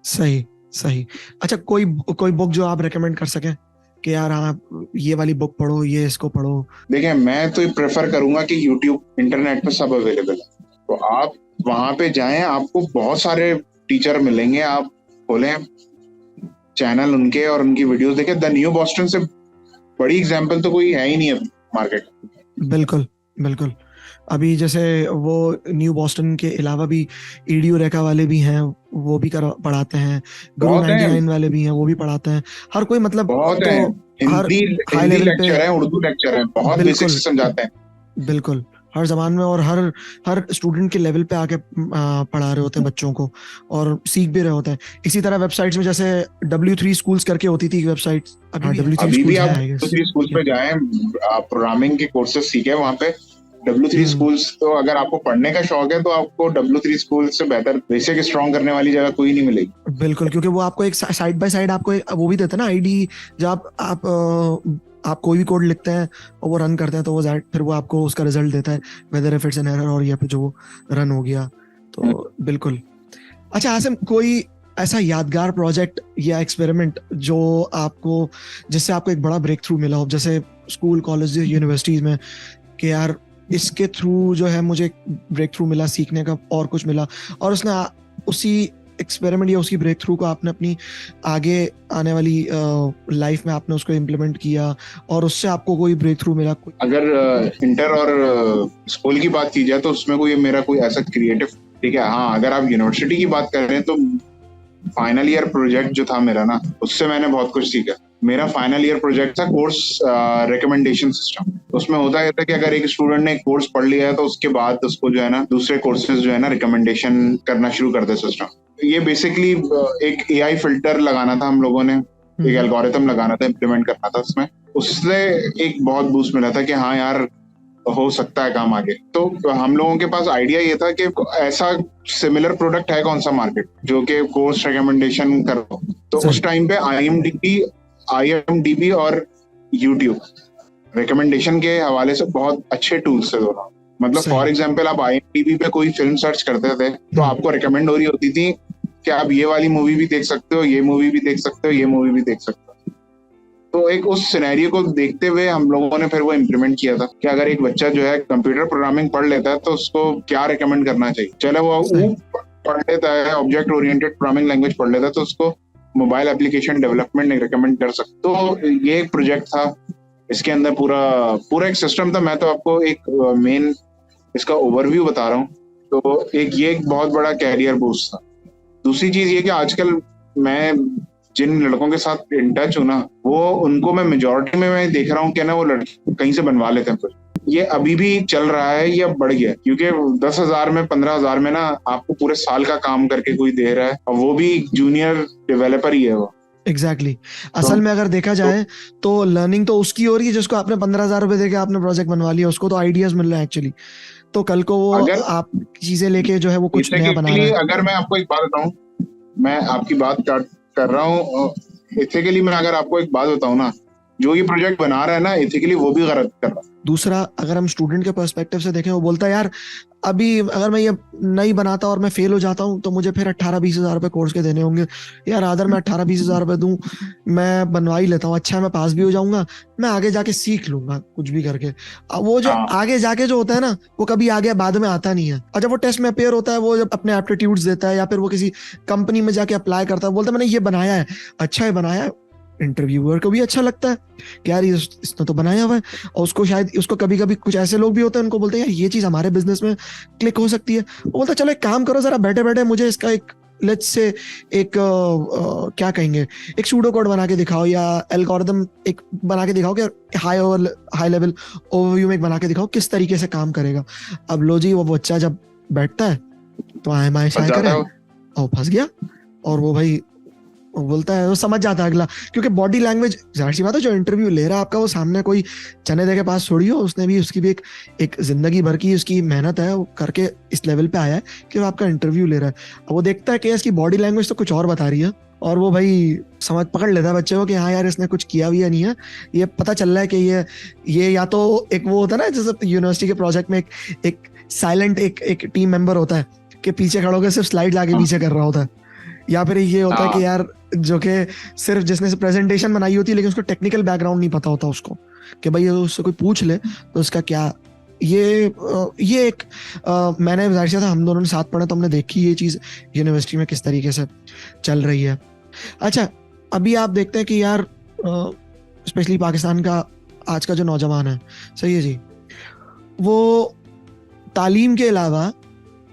सही सही। अच्छा, कोई बुक जो आप रेकमेंड कर सके कि यार आप ये वाली बुक पढ़ो, ये इसको पढ़ो? देखिए, मैं तो प्रेफर करूंगा कि यूट्यूब, इंटरनेट पे सब अवेलेबल है, तो आप वहां पे जाएं, आपको बहुत सारे टीचर मिलेंगे। आप खोलें चैनल उनके और उनकी वीडियोस देखें। द न्यू बॉस्टन से बड़ी एग्जांपल तो कोई है ही नहीं अभी मार्केट। बिल्कुल बिल्कुल। अभी जैसे वो न्यू बॉस्टन के अलावा भी ईडीयू रेका वाले भी हैं, वो भी पढ़ाते हैं। गुरु 99 वाले भी हैं, वो भी पढ़ाते हैं। हर कोई, मतलब बहुत तो है। हर हिंदी लेक्चर है, उर्दू लेक्चर है, बहुत बेसिक से समझाते हैं। बिल्कुल, हर जबान में, और हर स्टूडेंट के लेवल पे आके पढ़ा रहे होते हैं बच्चों को, और सीख भी रहे होते हैं। इसी तरह वेबसाइट्स में जैसे W3 स्कूल्स करके होती थी वेबसाइट, अभी भी आप W3 स्कूल्स पे जाएं, आप प्रोग्रामिंग के कोर्सेज सीखे वहां पे। W3 स्कूल्स, तो अगर आपको पढ़ने का शौक है तो आपको W3 स्कूल से बेहतर बेसिक स्ट्रॉन्ग करने वाली जगह कोई नहीं मिलेगी। बिल्कुल, क्योंकि वो आपको एक साइड बाय साइड आपको वो भी देता है ना, आईडी। जब आप कोई भी कोड लिखते हैं और वो रन करते हैं, तो वो फिर वो आपको उसका रिजल्ट देता है, whether if it's an error और या फिर जो रन हो गया। तो बिल्कुल। अच्छा आसिम, कोई ऐसा यादगार प्रोजेक्ट या एक्सपेरिमेंट जिससे आपको एक बड़ा ब्रेक थ्रू मिला हो, जैसे स्कूल, कॉलेज, यूनिवर्सिटीज में, कि यार इसके थ्रू जो है मुझे ब्रेक थ्रू मिला, सीखने का और कुछ मिला, और उसने उसी एक्सपेरिमेंट या उसकी ब्रेक थ्रू को आपने अपनी आगे आने वाली लाइफ में आपने उसको इम्प्लीमेंट किया और उससे आपको कोई ब्रेक थ्रू मिला? अगर इंटर और स्कूल की बात की जाए तो उसमें मेरा कोई ऐसा क्रिएटिव, ठीक है। हाँ, अगर आप यूनिवर्सिटी की बात कर रहे हैं तो फाइनल ईयर प्रोजेक्ट जो था मेरा ना, उससे मैंने बहुत कुछ सीखा। मेरा फाइनल ईयर प्रोजेक्ट था कोर्स रिकमेंडेशन सिस्टम। उसमें होता है कि अगर एक स्टूडेंट ने एक कोर्स पढ़ लिया है तो उसके बाद उसको जो है ना दूसरे कोर्सेज जो है ना रिकमेंडेशन करना शुरू कर दे सिस्टम। ये बेसिकली एक AI फिल्टर लगाना था हम लोगों ने, एक एल्गोरिथम लगाना था, इम्प्लीमेंट करना था उसमें। उससे एक बहुत बूस्ट मिला था कि हाँ यार, हो सकता है काम आगे। तो हम लोगों के पास आइडिया ये था कि ऐसा सिमिलर प्रोडक्ट है कौन सा मार्केट जो कि कोर्स रिकमेंडेशन करो। तो उस टाइम पे IMDb और YouTube रिकमेंडेशन के हवाले से बहुत अच्छे टूल्स थे दोनों। मतलब फॉर एग्जांपल, आप IMDb पे कोई फिल्म सर्च करते थे तो आपको रिकमेंड हो रही होती थी कि आप ये वाली मूवी भी देख सकते हो, ये मूवी भी देख सकते हो, ये मूवी भी देख सकते हो। तो एक उस सिनेरियो को देखते हुए हम लोगों ने फिर वो इम्प्लीमेंट किया था कि अगर एक बच्चा जो है कंप्यूटर प्रोग्रामिंग पढ़ लेता है तो उसको क्या रिकमेंड करना चाहिए। चलो वो पढ़ लेता है, ऑब्जेक्ट ओरिएंटेड प्रोग्रामिंग लैंग्वेज पढ़ लेता है, तो उसको मोबाइल एप्लीकेशन डेवलपमेंट रिकमेंड कर सकते। तो ये एक प्रोजेक्ट था, इसके अंदर पूरा एक सिस्टम था। मैं तो आपको एक मेन इसका ओवरव्यू बता रहा हूँ। तो ये एक बहुत बड़ा कैरियर बूस्ट था। दूसरी चीज ये कि आजकल मैं जिन लड़कों के साथ इन टच हूं ना, वो उनको मैं मेजोरिटी में मैं देख रहा हूँ कि ना वो लड़के कहीं से बनवा लेते हैं। ये अभी भी चल रहा है या बढ़ गया, क्योंकि 10,000 में 15,000 में ना आपको पूरे साल का काम करके कोई दे रहा है, और वो भी जूनियर डेवलपर ही है वो। Exactly exactly. असल में अगर देखा जाए तो लर्निंग तो उसकी हो रही है जिसको आपने 15,000 रुपए देके आपने प्रोजेक्ट बनवा लिया, उसको तो आइडियाज मिल रहे हैं एक्चुअली। तो कल को वो अगर आप चीजें लेके जो है वो कुछ नया बना रहा है। अगर मैं आपको एक बात बताऊं, मैं आपकी बात कर रहा हूँ एथिकली, मैं अगर आपको एक बात बताऊं ना, जो ये प्रोजेक्ट बना रहा है ना एथिकली, वो भी गलत कर रहा है। दूसरा, अगर हम स्टूडेंट के पर्सपेक्टिव से देखें, वो बोलता है यार अभी अगर मैं ये नहीं बनाता और मैं फेल हो जाता हूँ तो मुझे फिर 18-20 हजार रुपए कोर्स के देने होंगे। यार अगर मैं 18-20 हजार रुपए दूं, मैं बनवा ही लेता हूँ, अच्छा मैं पास भी हो जाऊंगा, मैं आगे जाके सीख लूंगा कुछ भी करके। अब वो जो आगे जाके जो होता है ना, वो कभी आगे बाद में आता नहीं है। और जब वो टेस्ट में अपेयर होता है, वो जब अपने एप्टीट्यूड्स देता है या फिर वो किसी कंपनी में जाके अप्लाई करता है, बोलता है मैंने ये बनाया है, अच्छा है बनाया है, इंटरव्यूअर को भी अच्छा लगता है कि यार इसने तो बनाया हुआ है। और उसको शायद उसको कभी कभी कुछ ऐसे लोग भी होते हैं, उनको बोलते हैं यार ये चीज हमारे बिजनेस में क्लिक हो सकती है। वो बोलता है चलो एक काम करो, जरा बैठे बैठे मुझे इसका एक लेट्स से एक क्या कहेंगे, एक सूडो कोड बना के दिखाओ या एल्गोरिथम एक बना के दिखाओ कि हाई लेवल ओवरव्यू में एक बना के दिखाओ किस तरीके से काम करेगा। अब लो जी, वो बच्चा जब बैठता है तो आए करे और फंस गया। और वो भाई वो बोलता है, वो समझ जाता है अगला, क्योंकि बॉडी लैंग्वेज, जाहिर सी बात है जो इंटरव्यू ले रहा है आपका, वो सामने कोई चने दे के पास छोड़ी हो, उसने भी उसकी भी एक जिंदगी भर की उसकी मेहनत है, वो करके इस लेवल पे आया है कि वो आपका इंटरव्यू ले रहा है। अब वो देखता है कि इसकी बॉडी लैंग्वेज तो कुछ और बता रही है, और वो भाई समझ पकड़ लेता है बच्चे को कि हाँ यार इसने कुछ किया भी या नहीं है। ये पता चल रहा है कि ये या तो एक वो होता है ना, जैसे यूनिवर्सिटी के प्रोजेक्ट में एक साइलेंट एक टीम मेंबर होता है कि पीछे खड़ो के सिर्फ स्लाइड लाके पीछे कर रहा होता है, या फिर ये होता है कि यार जो कि सिर्फ जिसने प्रेजेंटेशन बनाई होती है लेकिन उसको टेक्निकल बैकग्राउंड नहीं पता होता उसको, कि भाई उससे कोई पूछ ले तो उसका क्या। ये एक मैंने जाहिर सी था, हम दोनों ने साथ पढ़ा तो हमने देखी ये चीज यूनिवर्सिटी में किस तरीके से चल रही है। अच्छा, अभी आप देखते हैं कि यार स्पेशली पाकिस्तान का आज का जो नौजवान है, सही है जी, वो तालीम के अलावा,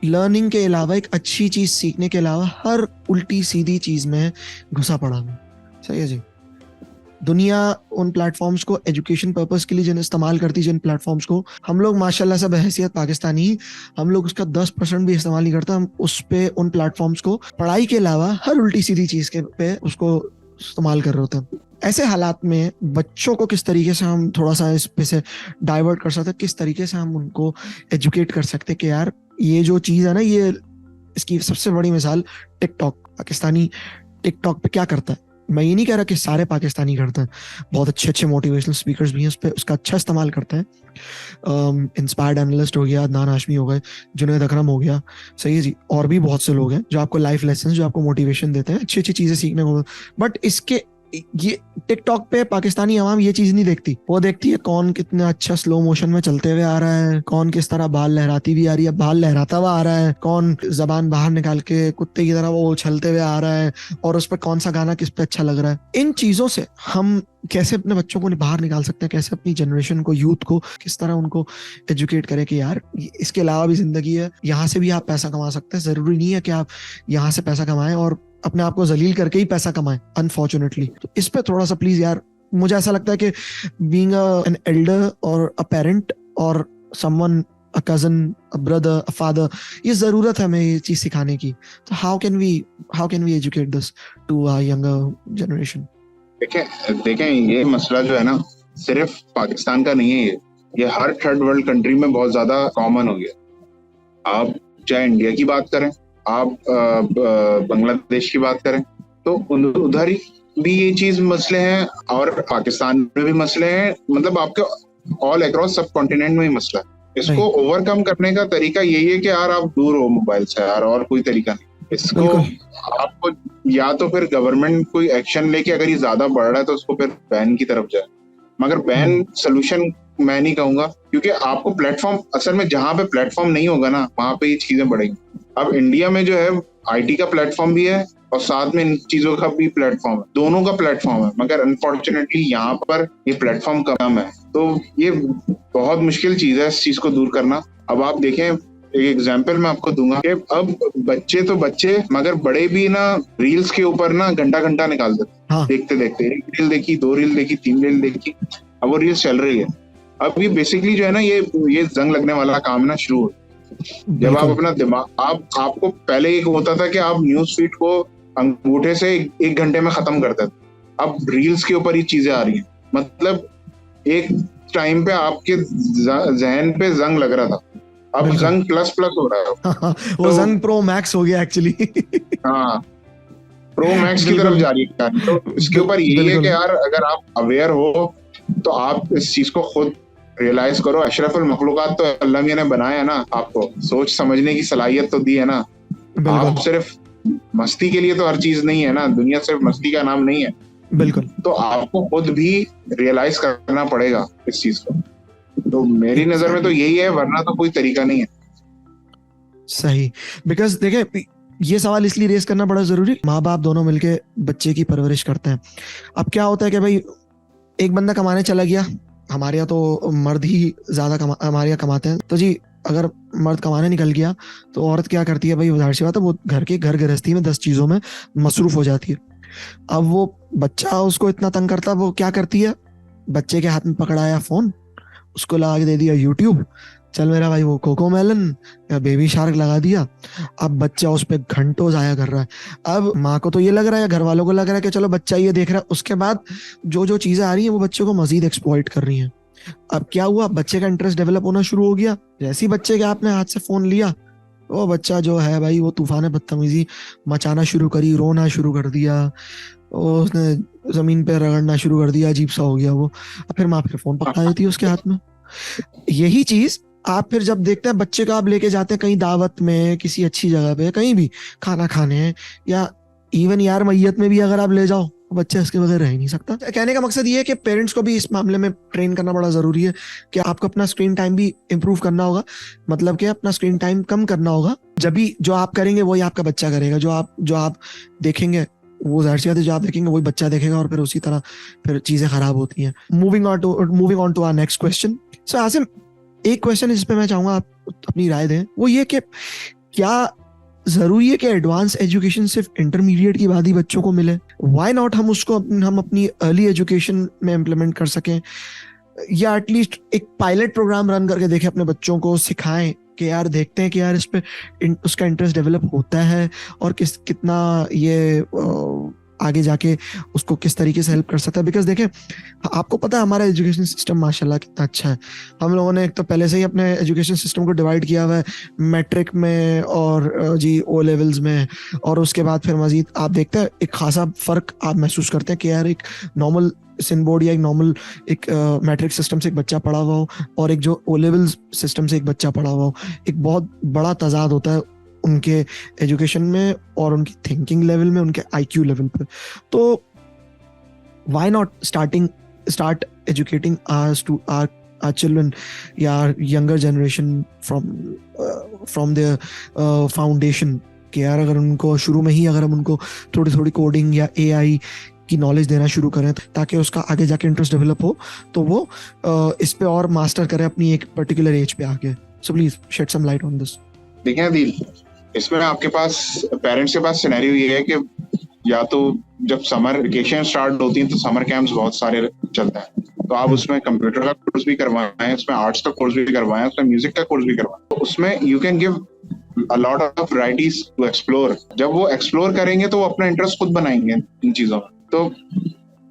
लर्निंग के अलावा, एक अच्छी चीज सीखने के अलावा हर उल्टी सीधी चीज में घुसा पड़ा है, सही है जी। दुनिया उन प्लेटफॉर्म्स को एजुकेशन पर्पस के लिए जिन्हें इस्तेमाल करती, जिन प्लेटफॉर्म्स को हम लोग माशाल्लाह से बहैसियत पाकिस्तानी, हम लोग उसका 10% भी इस्तेमाल नहीं करता। हम उस पे उन प्लेटफॉर्म्स को पढ़ाई के अलावा हर उल्टी सीधी चीज के पे उसको इस्तेमाल कर रहे होते हैं। ऐसे हालात में बच्चों को किस तरीके से हम थोड़ा सा इस पे से डाइवर्ट कर सकते हैं, किस तरीके से हम उनको एजुकेट कर सकते हैं कि यार ये जो चीज है ना, ये इसकी सबसे बड़ी मिसाल टिकटॉक, पाकिस्तानी टिकटॉक पे क्या करता है। मैं ये नहीं कह रहा कि सारे पाकिस्तानी करते हैं, बहुत अच्छे अच्छे मोटिवेशनल स्पीकर्स भी हैं उस पर, उसका अच्छा इस्तेमाल करते हैं। इंस्पायर्ड एनालिस्ट हो गया, अदनान हाशमी हो गए, जुनैद अकरम हो गया, सही है जी, और भी बहुत से लोग हैं जो आपको लाइफ लेसन, जो आपको मोटिवेशन देते हैं, अच्छी अच्छी चीजें सीखने को। बट इसके ये टिकटॉक पे पाकिस्तानी अवाम ये चीज नहीं देखती। वो देखती है कौन कितना अच्छा स्लो मोशन में चलते हुए आ रहा है, कौन किस तरह बाल लहराती भी आ रही है, बाल लहराता हुआ आ रहा है, कौन जबान बाहर निकाल के कुत्ते की तरह वो उछलते हुए आ रहा है, और उस पर कौन सा गाना किस पे अच्छा लग रहा है। इन चीजों से हम कैसे अपने बच्चों को बाहर निकाल सकते हैं, कैसे अपनी जनरेशन को, यूथ को किस तरह उनको एजुकेट करें कि यार इसके अलावा भी जिंदगी है, यहाँ से भी आप पैसा कमा सकते हैं। जरूरी नहीं है कि आप यहाँ से पैसा कमाएं और अपने आप को जलील करके ही पैसा कमाएं, अनफॉर्चुनेटली। तो इस पे थोड़ा सा प्लीज यार, मुझे ऐसा लगता है कि बीइंग एन एल्डर और अ पेरेंट और someone, a cousin, a brother, a father, ये जरूरत है हमें ये चीज सिखाने की। तो how can we educate this to our younger generation? देखें ये मसला जो है ना, सिर्फ पाकिस्तान का नहीं है, ये हर थर्ड वर्ल्ड कंट्री में बहुत ज्यादा कॉमन हो गया। आप चाहे इंडिया की बात करें, आप बांग्लादेश की बात करें, तो उधर ही भी ये चीज मसले हैं, और पाकिस्तान में भी मसले हैं, मतलब आपके ऑल अक्रॉस सब कॉन्टिनेंट में ही मसला है। इसको ओवरकम करने का तरीका यही है कि यार आप दूर हो मोबाइल से यार, और कोई तरीका नहीं। इसको आपको या तो फिर गवर्नमेंट कोई एक्शन लेके, अगर ये ज्यादा बढ़ रहा है तो उसको फिर बैन की तरफ जाए, मगर बैन सोल्यूशन मैं नहीं कहूंगा, क्योंकि आपको प्लेटफॉर्म, असल में जहां पे प्लेटफॉर्म नहीं होगा ना, वहां पे ये चीजें बढ़ेंगी। अब इंडिया में जो है आईटी का प्लेटफॉर्म भी है और साथ में इन चीजों का भी प्लेटफॉर्म है, दोनों का प्लेटफॉर्म है, मगर अनफॉर्चुनेटली यहाँ पर ये प्लेटफॉर्म कम है। तो ये बहुत मुश्किल चीज है इस चीज को दूर करना। अब आप देखें, एक एग्जाम्पल मैं आपको दूंगा कि अब बच्चे तो बच्चे, मगर बड़े भी ना रील्स के ऊपर ना घंटा घंटा निकाल देते, देखते देखते, एक रील देखी, 2 रील देखी, 3 रील देखी, अब वो रील्स चल रही है। अब ये बेसिकली जो है ना, ये जंग लगने वाला काम ना शुरू हो। जब आप बिल्कुल अपना दिमाग, आपको पहले एक होता था कि आप न्यूज फीड को अंगूठे से 1 घंटे में खत्म करते थे, अब रील्स के ऊपर ही चीजें आ रही हैं। मतलब एक टाइम पे आपके जहन पे जंग लग रहा था, अब बिल्कुल जंग प्लस प्लस हो रहा है। वो तो जंग प्रो मैक्स हो गया एक्चुअली हाँ, प्रो मैक्स की तरफ बिल्कुल जा रही है। तो इसके ऊपर यही है कि बिल्कुल यार, अगर आप अवेयर हो तो आप इस चीज को खुद रियलाइज करो। अशरफुल मखलूकात तो अल्लाह मियां ने बनाया है ना, आपको सोच समझने की सलाहियत तो दी है ना। बिल्कुल आप सिर्फ मस्ती के लिए तो हर चीज नहीं है ना, दुनिया सिर्फ मस्ती का नाम नहीं है। बिल्कुल तो आपको खुद भी रियलाइज करना पड़ेगा इस चीज को। तो मेरी नजर में तो यही है, वरना तो कोई तरीका नहीं है। सही। बिकॉज देखिए, ये सवाल इसलिए रेस करना बड़ा जरूरी, माँ बाप दोनों मिलके बच्चे की परवरिश करते हैं। अब क्या होता है कि भाई एक बंदा कमाने चला गया, हमारे यहाँ तो मर्द ही ज्यादा हमारे यहाँ कमाते हैं, तो जी अगर मर्द कमाने निकल गया तो औरत क्या करती है भाई, जाहिर सी बात है वो घर गृहस्थी में 10 चीजों में मसरूफ हो जाती है। अब वो बच्चा उसको इतना तंग करता है, वो क्या करती है, बच्चे के हाथ में पकड़ाया फोन, उसको लगा के दे दिया यूट्यूब, चल मेरा भाई वो कोको मेलन या बेबी शार्क लगा दिया। अब बच्चा उस पर घंटों जाया कर रहा है। अब माँ को तो ये लग रहा है, घर वालों को लग रहा है कि चलो बच्चा ये देख रहा है, उसके बाद जो जो चीजें आ रही हैं वो बच्चे को मजीद एक्सप्लॉइट कर रही हैं। अब क्या हुआ, बच्चे का इंटरेस्ट डेवलप होना शुरू हो गया। जैसे ही बच्चे के आपने हाथ से फोन लिया, वो बच्चा जो है भाई वो तूफान बदतमीजी मचाना शुरू करी, रोना शुरू कर दिया, उसने जमीन पे रगड़ना शुरू कर दिया, अजीब सा हो गया वो। अब फिर माँ फिर फोन पकड़ा देती है उसके हाथ में। यही चीज आप फिर जब देखते हैं बच्चे को आप लेके जाते हैं कहीं दावत में, किसी अच्छी जगह पे, कहीं भी खाना खाने, या इवन यार मैयत में भी अगर आप ले जाओ, बच्चा इसके बगैर रह ही नहीं सकता। कहने का मकसद ये है कि पेरेंट्स को भी इस मामले में ट्रेन करना बड़ा जरूरी है कि आपको अपना स्क्रीन टाइम भी इंप्रूव करना होगा। मतलब कि अपना स्क्रीन टाइम कम करना होगा, जब भी जो आप करेंगे वही आपका बच्चा करेगा। जो आप देखेंगे वो जाहिर सी बात है, जो आप देखेंगे वही बच्चा देखेगा, और फिर उसी तरह फिर चीजें खराब होती हैं। Moving on to our next question. So Asim, एक क्वेश्चन है जिस पे मैं चाहूंगा आप अपनी राय दें, वो ये कि क्या जरूरी है कि एडवांस एजुकेशन सिर्फ इंटरमीडिएट के बाद ही बच्चों को मिले? व्हाई नॉट हम अपनी अर्ली एजुकेशन में इम्प्लीमेंट कर सकें, या एटलीस्ट एक पायलट प्रोग्राम रन करके देखें, अपने बच्चों को सिखाएं कि यार देखते हैं कि यार इस पे उसका इंटरेस्ट डेवलप होता है और कितना ये आगे जाके उसको किस तरीके से हेल्प कर सकता है। बिकॉज देखें, आपको पता है हमारा एजुकेशन सिस्टम माशाल्लाह कितना अच्छा है। हम लोगों ने एक तो पहले से ही अपने एजुकेशन सिस्टम को डिवाइड किया हुआ है मैट्रिक में और जी ओ लेवल्स में, और उसके बाद फिर मजीद आप देखते हैं एक खासा फर्क आप महसूस करते हैं कि यार एक नॉर्मल सिन बोर्ड या एक नॉर्मल एक मैट्रिक सिस्टम से एक बच्चा पढ़ा हुआ हो और एक जो ओ लेवल्स सिस्टम से एक बच्चा पढ़ा हुआ हो, एक बहुत बड़ा तजाद होता है उनके एजुकेशन में और उनकी थिंकिंग लेवल में, उनके आईक्यू लेवल पे। तो why not start educating our children या younger generation from their foundation, कि यार अगर उनको शुरू में ही अगर हम उनको थोड़ी थोड़ी कोडिंग या एआई की नॉलेज देना शुरू करें ताकि उसका आगे जाके इंटरेस्ट डेवलप हो, तो वो इस पे और मास्टर करे अपनी एक पर्टिकुलर एज पे आके। So please shed some light on this. देखिए अदील, इसमें आपके पास पेरेंट्स के पास सिनेरियो ये है कि या तो जब समर वेकेशन स्टार्ट होती है तो समर कैंप्स बहुत सारे चलते हैं, तो आप उसमें कंप्यूटर का कोर्स भी करवाएं, उसमें आर्ट्स का कोर्स भी करवाएं, उसमें म्यूजिक का कोर्स भी करवाएं। तो उसमें you can give a lot of varieties to explore. जब वो एक्सप्लोर करेंगे तो वो अपना इंटरेस्ट खुद बनाएंगे इन चीजों में। तो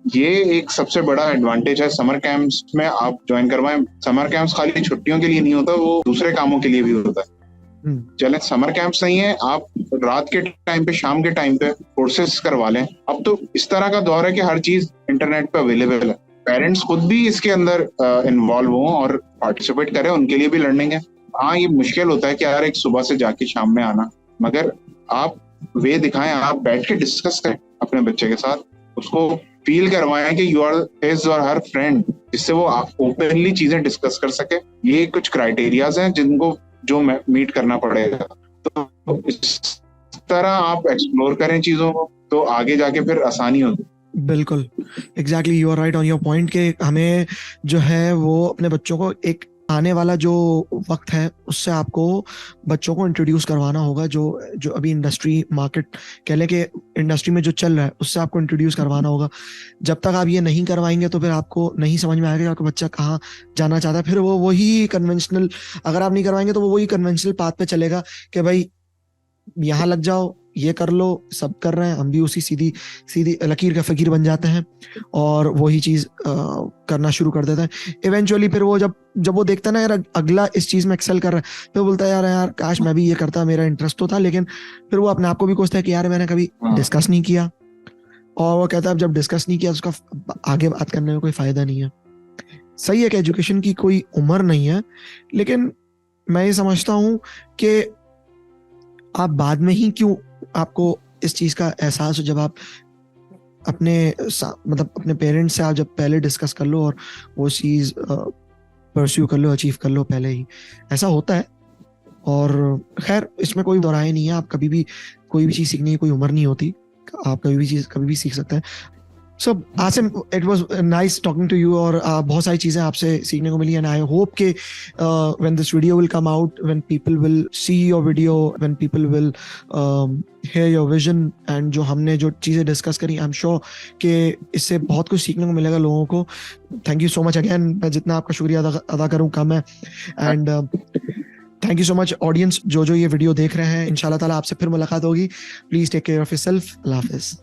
ये एक सबसे बड़ा एडवांटेज है समर कैंप्स में आप ज्वाइन करवाएं। समर कैंप्स खाली छुट्टियों के लिए नहीं होता, वो दूसरे कामों के लिए भी होता है। चले समर कैंप्स नहीं है, आप रात के टाइम पे, शाम के टाइम पे कोर्सेज करवा लें। अब तो इस तरह का दौर है कि हर चीज इंटरनेट पे अवेलेबल है। पेरेंट्स खुद भी इसके अंदर इन्वॉल्व हों और पार्टिसिपेट करें, उनके लिए भी लर्निंग है। हाँ, ये मुश्किल होता है कि यार एक सुबह से जाके शाम में आना, मगर आप वे दिखाएं, आप बैठ के डिस्कस करें अपने बच्चे के साथ, उसको फील करवाएं कि यू आर हिज और हर फ्रेंड, जिससे वो ओपनली चीजें डिस्कस कर सके। ये कुछ क्राइटेरियाज हैं जिनको जो मीट करना पड़ेगा। तो इस तरह आप एक्सप्लोर करें चीजों को, तो आगे जाके फिर आसानी होगी। बिल्कुल, exactly, you are right on your point कि हमें जो है वो अपने बच्चों को एक आने वाला जो वक्त है उससे आपको बच्चों को इंट्रोड्यूस करवाना होगा, जो जो अभी इंडस्ट्री मार्केट कह लें कि इंडस्ट्री में जो चल रहा है उससे आपको इंट्रोड्यूस करवाना होगा। जब तक आप ये नहीं करवाएंगे तो फिर आपको नहीं समझ में आएगा कि आपका बच्चा कहाँ जाना चाहता है। फिर वो वही कन्वेंशनल, अगर आप नहीं करवाएंगे तो वो वही कन्वेंशनल पाथ पे चलेगा कि भाई यहाँ लग जाओ, ये कर लो, सब कर रहे हैं, हम भी उसी सीधी सीधी लकीर का फकीर बन जाते हैं और वही चीज करना शुरू कर देते हैं। इवेंचुअली फिर वो जब जब वो देखता है ना यार अगला इस चीज में एक्सेल कर रहा है, फिर बोलता है यार यार काश मैं भी ये करता, मेरा इंटरेस्ट तो था। लेकिन फिर वो अपने आप को भी कोसता है कि यार मैंने कभी डिस्कस नहीं किया, और वो कहता है अब जब डिस्कस नहीं किया उसका आगे बात करने में कोई फायदा नहीं है। सही है कि एजुकेशन की कोई उम्र नहीं है, लेकिन मैं ये समझता हूँ कि आप बाद में ही क्यों, आपको इस चीज का एहसास हो जब आप अपने मतलब अपने पेरेंट्स से आप जब पहले डिस्कस कर लो और वो चीज परस्यू कर लो, अचीव कर लो पहले ही, ऐसा होता है। और खैर इसमें कोई दोहराए नहीं है, आप कभी भी कोई भी चीज सीखने की कोई उम्र नहीं होती, आप कभी भी चीज कभी भी सीख सकते हैं। So Asim, it was nice talking to you, और बहुत सारी चीजें आपसे सीखने को मिली। एंड आई होप कि when this video will come out, when people will see your video, when people will hear your vision, and जो हमने जो चीजें डिस्कस करी, आई एम श्योर कि इससे बहुत कुछ सीखने को मिलेगा लोगों को। Thank you so much again, मैं जितना आपका शुक्रिया अदा करूं कम है। And thank you so much audience जो जो ये वीडियो देख रहे हैं। इंशाल्लाह ताला आपसे फिर मुलाकात होगी। Please take care of yourself. अल्लाह हाफिज।